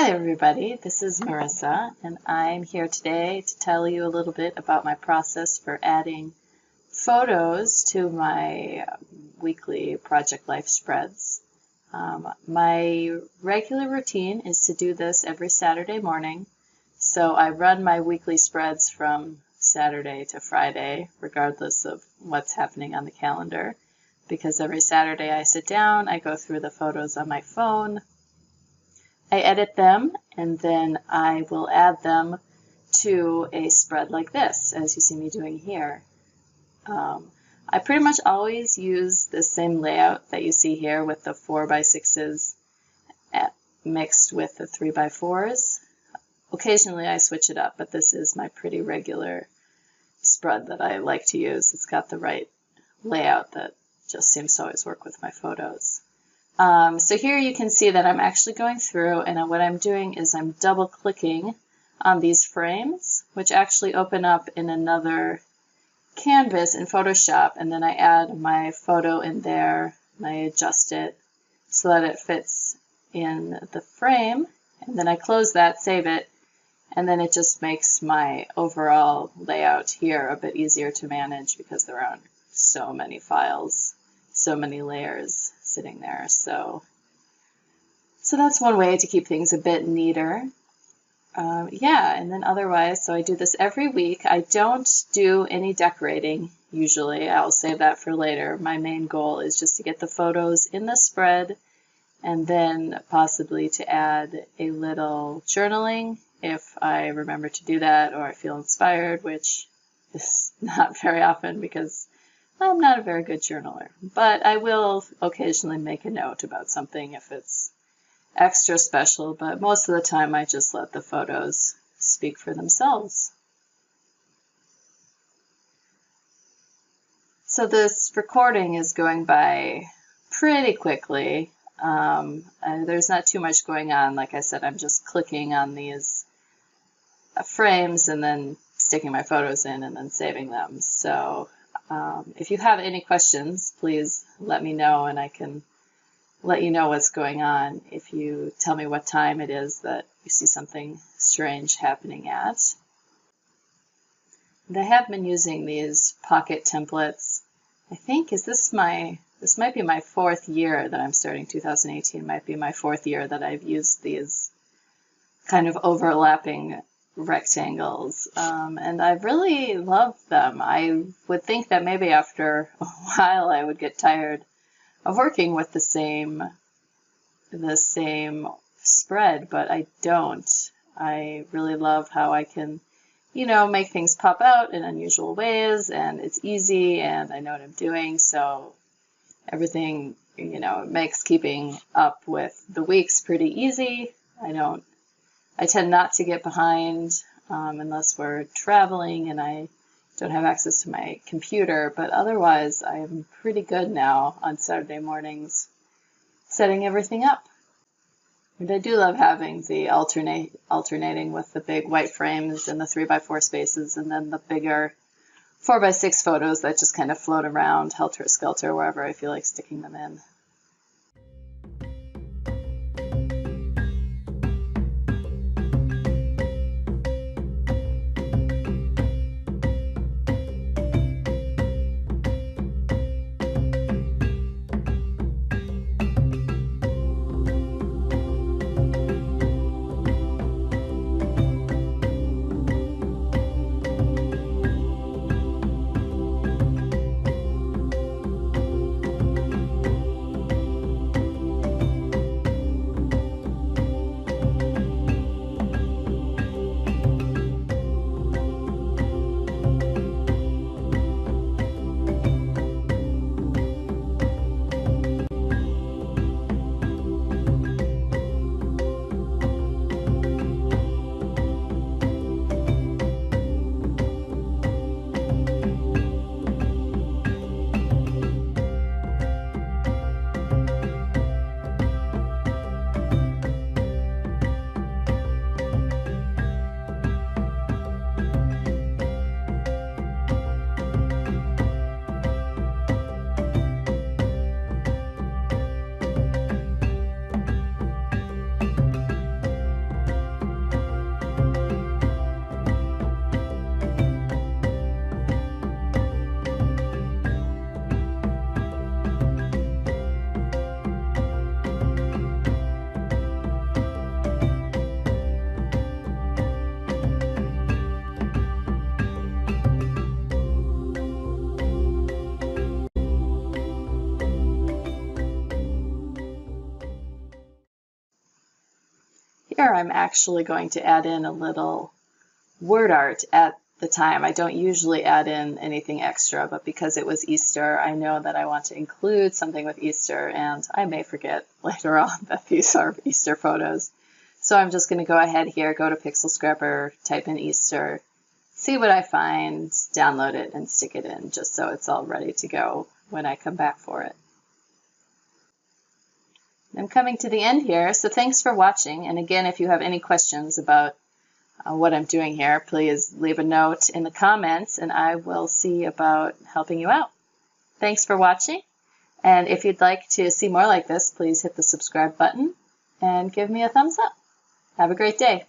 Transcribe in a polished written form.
Hi everybody, this is Marissa, and I'm here today to tell you a little bit about my process for adding photos to my weekly Project Life spreads. My regular routine is to do this every Saturday morning, so I run my weekly spreads from Saturday to Friday, regardless of what's happening on the calendar, because every Saturday I sit down, I go through the photos on my phone, I edit them, and then I will add them to a spread like this, as you see me doing here. I pretty much always use the same layout that you see here with the 4x6s mixed with the 3x4s. Occasionally I switch it up, but this is my pretty regular spread that I like to use. It's got the right layout that just seems to always work with my photos. So here you can see that I'm actually going through, and what I'm doing is I'm double clicking on these frames, which actually open up in another canvas in Photoshop, and then I add my photo in there and I adjust it so that it fits in the frame, and then I close that, save it, and then it just makes my overall layout here a bit easier to manage because there aren't so many files, so many layers sitting there. So that's one way to keep things a bit neater. And then otherwise, so I do this every week. I don't do any decorating usually. I'll save that for later. My main goal is just to get the photos in the spread and then possibly to add a little journaling if I remember to do that or I feel inspired, which is not very often because I'm not a very good journaler, but I will occasionally make a note about something if it's extra special, but most of the time I just let the photos speak for themselves. So this recording is going by pretty quickly. There's not too much going on. Like I said, I'm just clicking on these frames and then sticking my photos in and then saving them. So if you have any questions, please let me know and I can let you know what's going on if you tell me what time it is that you see something strange happening at. And I have been using these pocket templates. I think this might be my fourth year that I'm starting 2018, might be my fourth year that I've used these kind of overlapping rectangles, and I really love them. I would think that maybe after a while I would get tired of working with the same spread, but I don't. I really love how I can, make things pop out in unusual ways, and it's easy, and I know what I'm doing, so everything, it makes keeping up with the weeks pretty easy. I tend not to get behind unless we're traveling and I don't have access to my computer, but otherwise I'm pretty good now on Saturday mornings setting everything up. And I do love having the alternating with the big white frames and the 3x4 spaces and then the bigger 4x6 photos that just kind of float around helter-skelter wherever I feel like sticking them in. here I'm actually going to add in a little word art at the time. I don't usually add in anything extra, but because it was Easter, I know that I want to include something with Easter, and I may forget later on that these are Easter photos. So I'm just going to go ahead here, go to Pixel Scrapper, type in Easter, see what I find, download it, and stick it in just so it's all ready to go when I come back for it. I'm coming to the end here, so thanks for watching. And again, if you have any questions about what I'm doing here, please leave a note in the comments and I will see about helping you out. Thanks for watching, and if you'd like to see more like this, please hit the subscribe button and give me a thumbs up. Have a great day.